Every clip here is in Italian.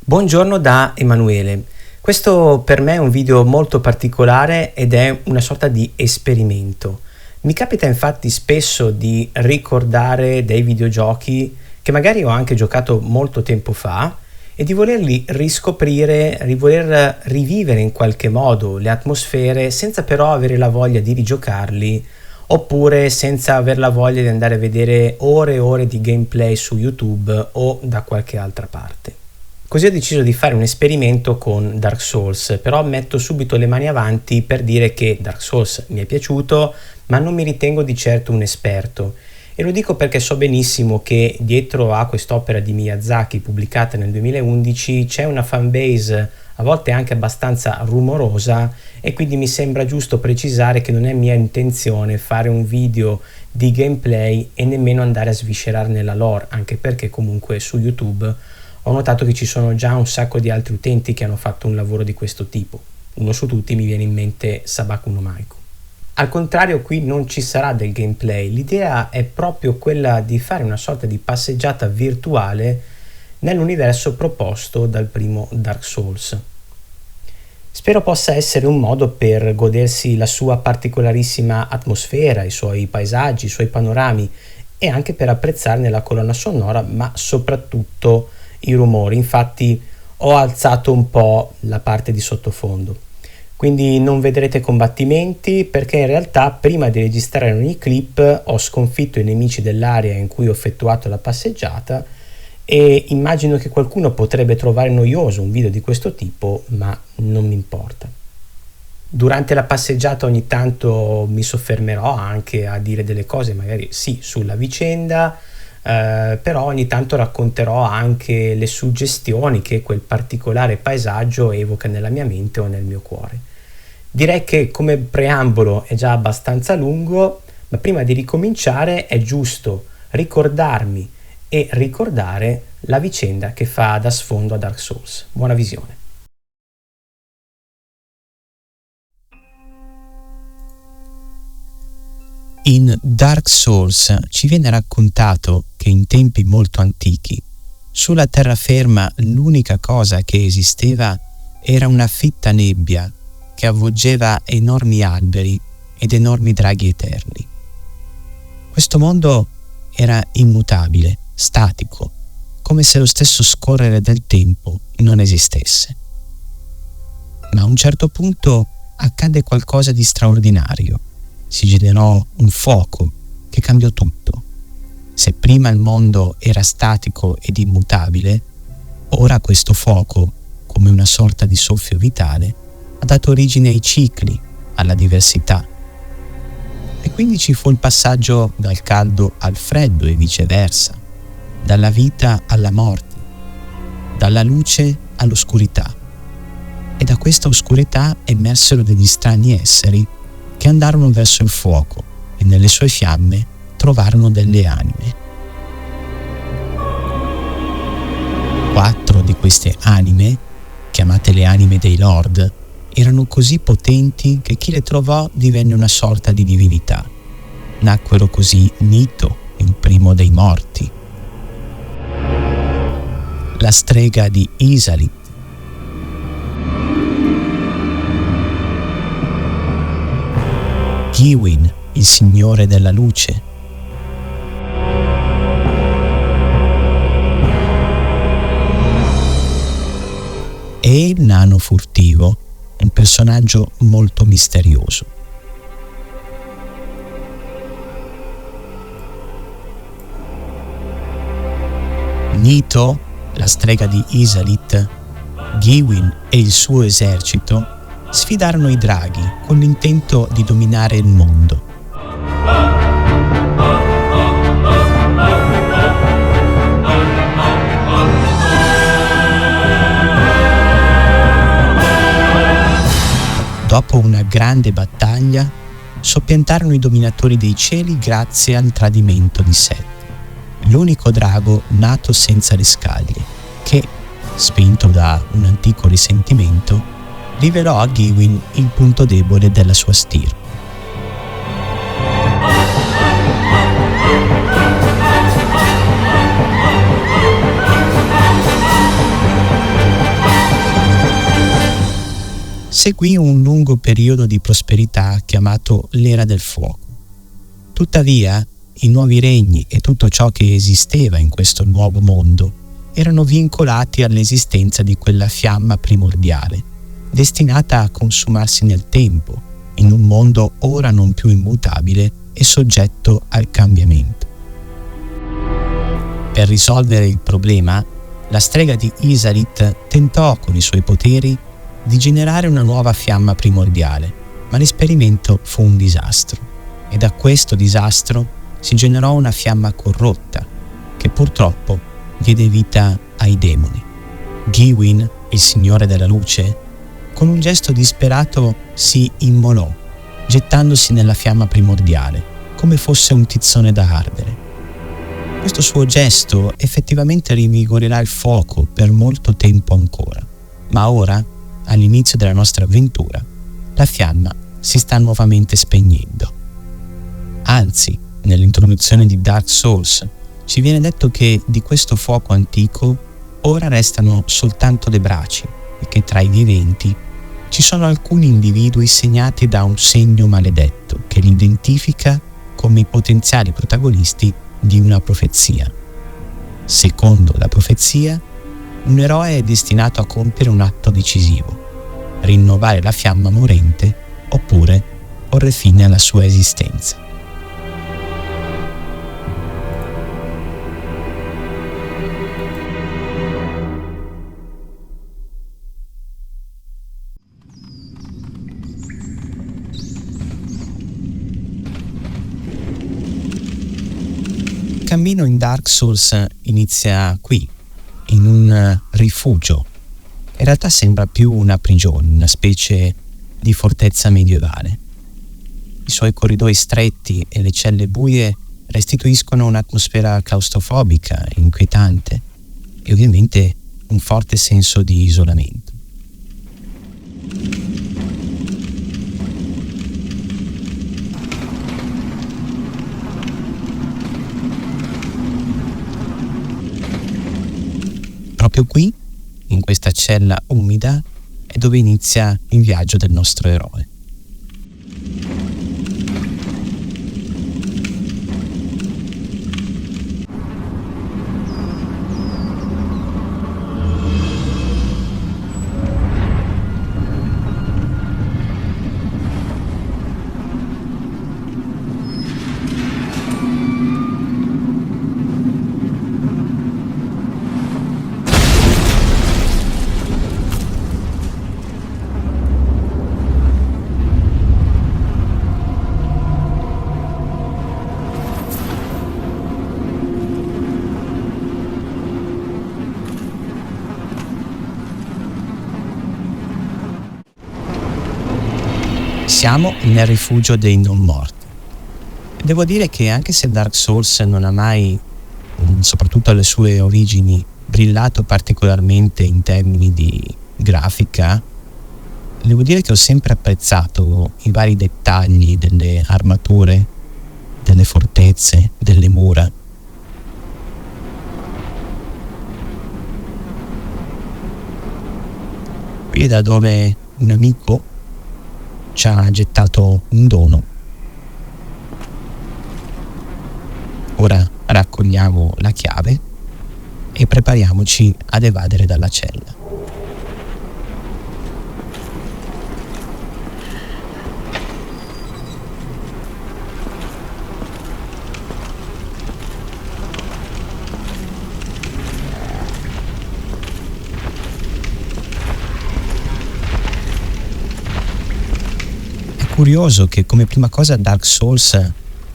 Buongiorno da Emanuele. Questo per me è un video molto particolare ed è una sorta di esperimento. Mi capita infatti spesso di ricordare dei videogiochi che magari ho anche giocato molto tempo fa e di volerli riscoprire, di voler rivivere in qualche modo le atmosfere senza però avere la voglia di rigiocarli oppure senza aver la voglia di andare a vedere ore e ore di gameplay su YouTube o da qualche altra parte. Così ho deciso di fare un esperimento con Dark Souls, però metto subito le mani avanti per dire che Dark Souls mi è piaciuto, ma non mi ritengo di certo un esperto. E lo dico perché so benissimo che dietro a quest'opera di Miyazaki pubblicata nel 2011 c'è una fanbase a volte anche abbastanza rumorosa e quindi mi sembra giusto precisare che non è mia intenzione fare un video di gameplay e nemmeno andare a sviscerarne la lore, anche perché comunque su YouTube ho notato che ci sono già un sacco di altri utenti che hanno fatto un lavoro di questo tipo. Uno su tutti mi viene in mente Sabaku no Maiko. Al contrario, qui non ci sarà del gameplay, l'idea è proprio quella di fare una sorta di passeggiata virtuale nell'universo proposto dal primo Dark Souls. Spero possa essere un modo per godersi la sua particolarissima atmosfera, i suoi paesaggi, i suoi panorami e anche per apprezzarne la colonna sonora, ma soprattutto i rumori. Infatti ho alzato un po' la parte di sottofondo, quindi non vedrete combattimenti perché in realtà prima di registrare ogni clip ho sconfitto i nemici dell'area in cui ho effettuato la passeggiata e immagino che qualcuno potrebbe trovare noioso un video di questo tipo, ma non mi importa. Durante la passeggiata ogni tanto mi soffermerò anche a dire delle cose magari sì sulla vicenda, però ogni tanto racconterò anche le suggestioni che quel particolare paesaggio evoca nella mia mente o nel mio cuore. Direi che come preambolo è già abbastanza lungo, ma prima di ricominciare è giusto ricordarmi e ricordare la vicenda che fa da sfondo a Dark Souls. Buona visione. In Dark Souls ci viene raccontato che in tempi molto antichi sulla terraferma l'unica cosa che esisteva era una fitta nebbia che avvolgeva enormi alberi ed enormi draghi eterni. Questo mondo era immutabile, statico, come se lo stesso scorrere del tempo non esistesse. Ma a un certo punto accadde qualcosa di straordinario. Si generò un fuoco che cambiò tutto. Se prima il mondo era statico ed immutabile, ora questo fuoco, come una sorta di soffio vitale, ha dato origine ai cicli, alla diversità. E quindi ci fu il passaggio dal caldo al freddo e viceversa, dalla vita alla morte, dalla luce all'oscurità. E da questa oscurità emersero degli strani esseri che andarono verso il fuoco e nelle sue fiamme trovarono delle anime. 4 di queste anime, chiamate le anime dei Lord, erano così potenti che chi le trovò divenne una sorta di divinità. Nacquero così Nito, il primo dei morti, la strega di Izalith, Giwin, il signore della luce, e il nano furtivo, un personaggio molto misterioso. Nito, la strega di Izalith, Giwin e il suo esercito sfidarono i draghi con l'intento di dominare il mondo. Dopo una grande battaglia, soppiantarono i dominatori dei cieli grazie al tradimento di Set, l'unico drago nato senza le scaglie, che, spinto da un antico risentimento, rivelò a Giwin il punto debole della sua stirpe. Seguì un lungo periodo di prosperità chiamato l'Era del Fuoco. Tuttavia, i nuovi regni e tutto ciò che esisteva in questo nuovo mondo erano vincolati all'esistenza di quella fiamma primordiale, destinata a consumarsi nel tempo, in un mondo ora non più immutabile e soggetto al cambiamento. Per risolvere il problema, la strega di Isarit tentò con i suoi poteri di generare una nuova fiamma primordiale, ma l'esperimento fu un disastro, e da questo disastro si generò una fiamma corrotta, che purtroppo diede vita ai demoni. Gywin, il Signore della Luce, con un gesto disperato si immolò, gettandosi nella fiamma primordiale, come fosse un tizzone da ardere. Questo suo gesto effettivamente rinvigorerà il fuoco per molto tempo ancora, ma ora, all'inizio della nostra avventura, la fiamma si sta nuovamente spegnendo. Anzi, nell'introduzione di Dark Souls ci viene detto che di questo fuoco antico ora restano soltanto le braci e che tra i viventi ci sono alcuni individui segnati da un segno maledetto che li identifica come i potenziali protagonisti di una profezia. Secondo la profezia, un eroe è destinato a compiere un atto decisivo, rinnovare la fiamma morente oppure porre fine alla sua esistenza. Il cammino in Dark Souls inizia qui, in un rifugio. In realtà sembra più una prigione, una specie di fortezza medievale. I suoi corridoi stretti e le celle buie restituiscono un'atmosfera claustrofobica e inquietante e ovviamente un forte senso di isolamento. Proprio qui, in questa cella umida, è dove inizia il viaggio del nostro eroe. Siamo nel rifugio dei non morti. Devo dire che anche se Dark Souls non ha mai, soprattutto alle sue origini, brillato particolarmente in termini di grafica, devo dire che ho sempre apprezzato i vari dettagli delle armature, delle fortezze, delle mura. Qui è da dove un amico ci ha gettato un dono. Ora raccogliamo la chiave e prepariamoci ad evadere dalla cella. Curioso che come prima cosa Dark Souls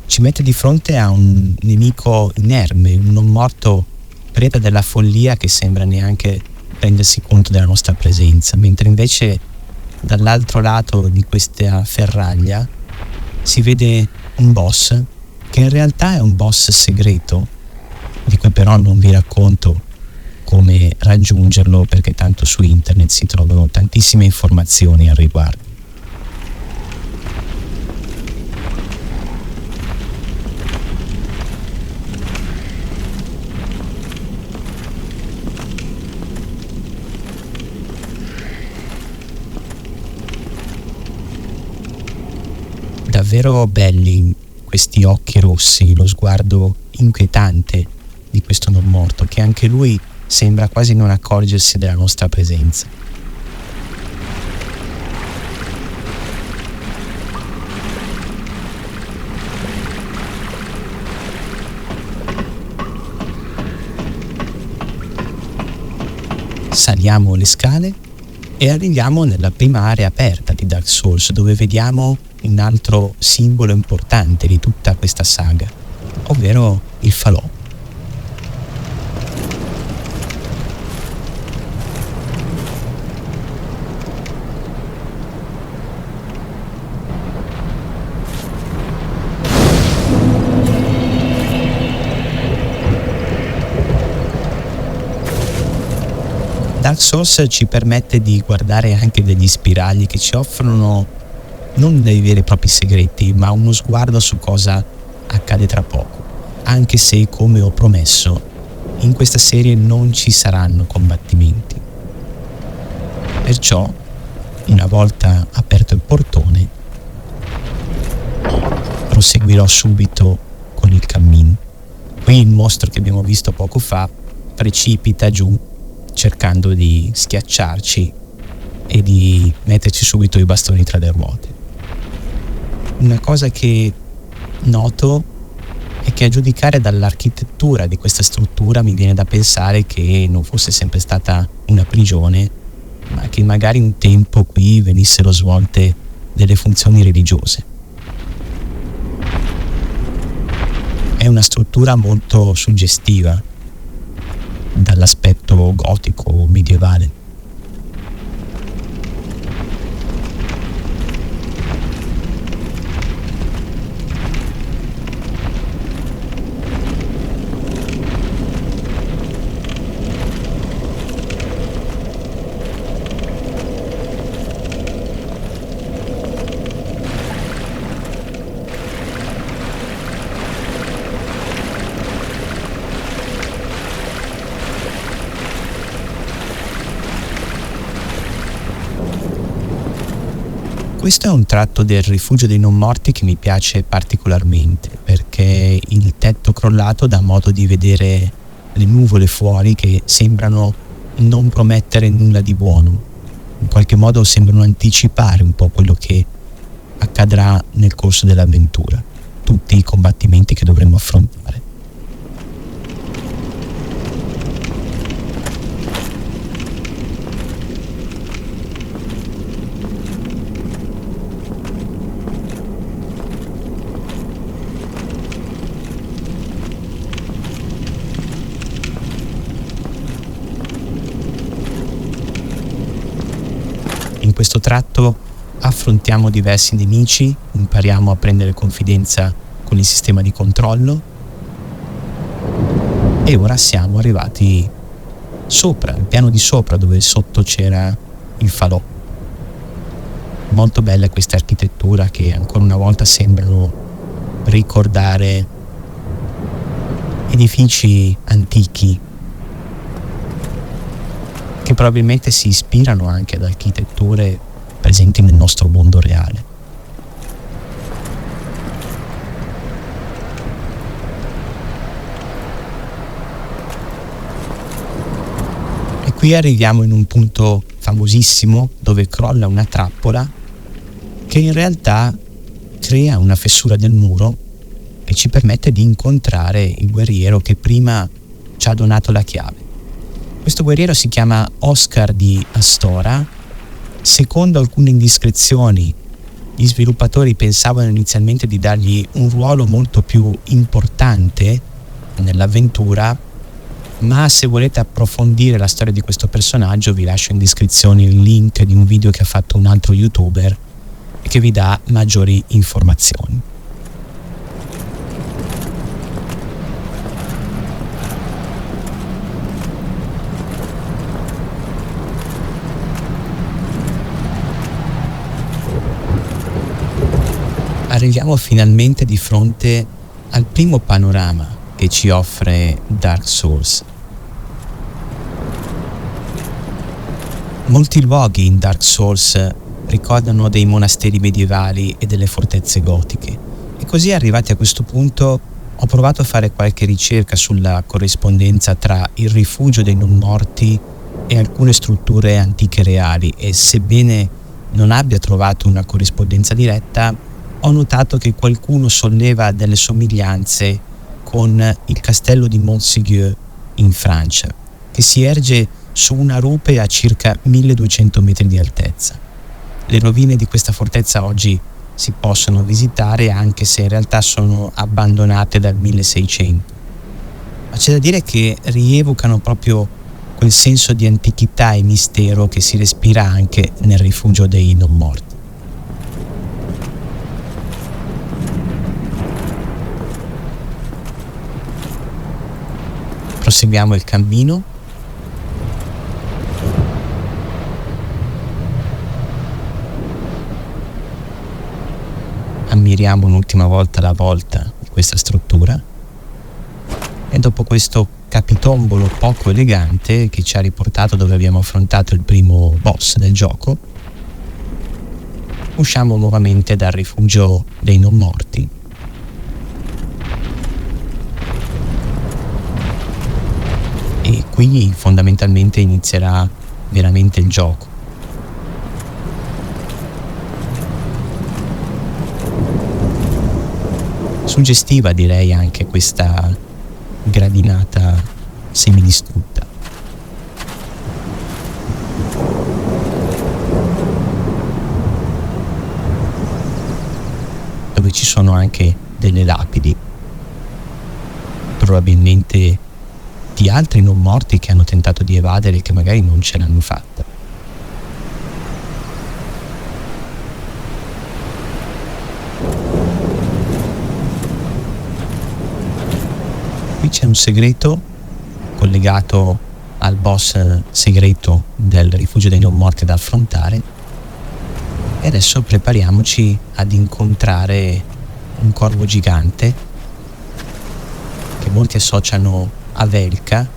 ci mette di fronte a un nemico inerme, un non morto preda della follia che sembra neanche rendersi conto della nostra presenza, mentre invece dall'altro lato di questa ferraglia si vede un boss che in realtà è un boss segreto, di cui però non vi racconto come raggiungerlo perché tanto su internet si trovano tantissime informazioni al riguardo. Davvero belli questi occhi rossi, lo sguardo inquietante di questo non morto, che anche lui sembra quasi non accorgersi della nostra presenza. Saliamo le scale e arriviamo nella prima area aperta di Dark Souls, dove vediamo un altro simbolo importante di tutta questa saga, ovvero il falò. Dark Souls ci permette di guardare anche degli spiragli che ci offrono non dei veri e propri segreti, ma uno sguardo su cosa accade tra poco. Anche se, come ho promesso, in questa serie non ci saranno combattimenti. Perciò, una volta aperto il portone, proseguirò subito con il cammino. Qui il mostro che abbiamo visto poco fa precipita giù cercando di schiacciarci e di metterci subito i bastoni tra le ruote. Una cosa che noto è che, a giudicare dall'architettura di questa struttura, mi viene da pensare che non fosse sempre stata una prigione, ma che magari un tempo qui venissero svolte delle funzioni religiose. È una struttura molto suggestiva dall'aspetto gotico medievale. Questo è un tratto del rifugio dei non morti che mi piace particolarmente, perché il tetto crollato dà modo di vedere le nuvole fuori che sembrano non promettere nulla di buono. In qualche modo sembrano anticipare un po' quello che accadrà nel corso dell'avventura, tutti i combattimenti che dovremo affrontare. In questo tratto affrontiamo diversi nemici, impariamo a prendere confidenza con il sistema di controllo e ora siamo arrivati sopra, al piano di sopra, dove sotto c'era il falò. Molto bella questa architettura che ancora una volta sembrano ricordare edifici antichi che probabilmente si ispirano anche ad architetture presenti nel nostro mondo reale. E qui arriviamo in un punto famosissimo dove crolla una trappola che in realtà crea una fessura del muro e ci permette di incontrare il guerriero che prima ci ha donato la chiave. Questo guerriero si chiama Oscar di Astora. Secondo alcune indiscrezioni, gli sviluppatori pensavano inizialmente di dargli un ruolo molto più importante nell'avventura, ma se volete approfondire la storia di questo personaggio vi lascio in descrizione il link di un video che ha fatto un altro youtuber e che vi dà maggiori informazioni. Arriviamo finalmente di fronte al primo panorama che ci offre Dark Souls. Molti luoghi in Dark Souls ricordano dei monasteri medievali e delle fortezze gotiche. E così, arrivati a questo punto, ho provato a fare qualche ricerca sulla corrispondenza tra il rifugio dei non morti e alcune strutture antiche reali, e sebbene non abbia trovato una corrispondenza diretta, ho notato che qualcuno solleva delle somiglianze con il castello di Montségur in Francia, che si erge su una rupe a circa 1200 metri di altezza. Le rovine di questa fortezza oggi si possono visitare, anche se in realtà sono abbandonate dal 1600. Ma c'è da dire che rievocano proprio quel senso di antichità e mistero che si respira anche nel rifugio dei non morti. Proseguiamo il cammino. Ammiriamo un'ultima volta la volta di questa struttura e dopo questo capitombolo poco elegante che ci ha riportato dove abbiamo affrontato il primo boss del gioco, usciamo nuovamente dal rifugio dei non morti e qui fondamentalmente inizierà veramente il gioco. Suggestiva, direi, anche questa gradinata semidistrutta. Dove ci sono anche delle lapidi, probabilmente di altri non morti che hanno tentato di evadere e che magari non ce l'hanno fatta. Qui c'è un segreto collegato al boss segreto del rifugio dei non morti da affrontare e adesso prepariamoci ad incontrare un corvo gigante che molti associano a Velka,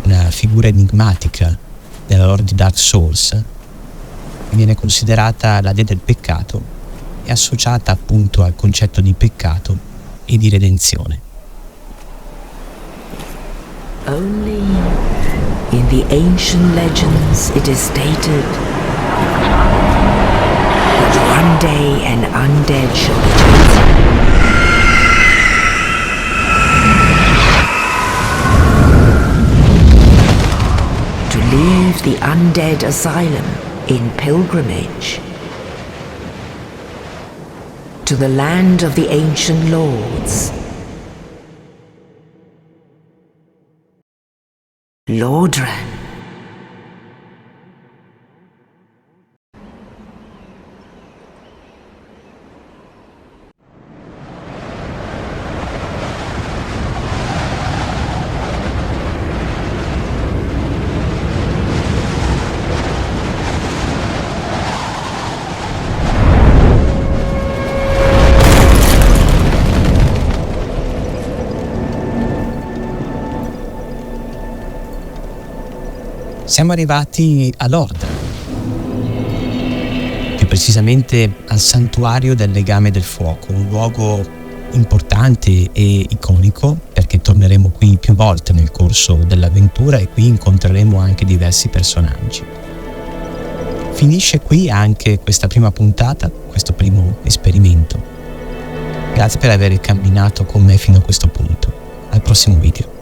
una figura enigmatica della lore di Dark Souls, che viene considerata la dea del peccato e associata appunto al concetto di peccato e di redenzione. Only in the ancient legends it is stated that one day an undead shall be chosen. To leave the undead asylum in pilgrimage to the land of the ancient lords. Lordran. Siamo arrivati a Lordran, più precisamente al santuario del legame del fuoco, un luogo importante e iconico perché torneremo qui più volte nel corso dell'avventura e qui incontreremo anche diversi personaggi. Finisce qui anche questa prima puntata, questo primo esperimento. Grazie per aver camminato con me fino a questo punto. Al prossimo video.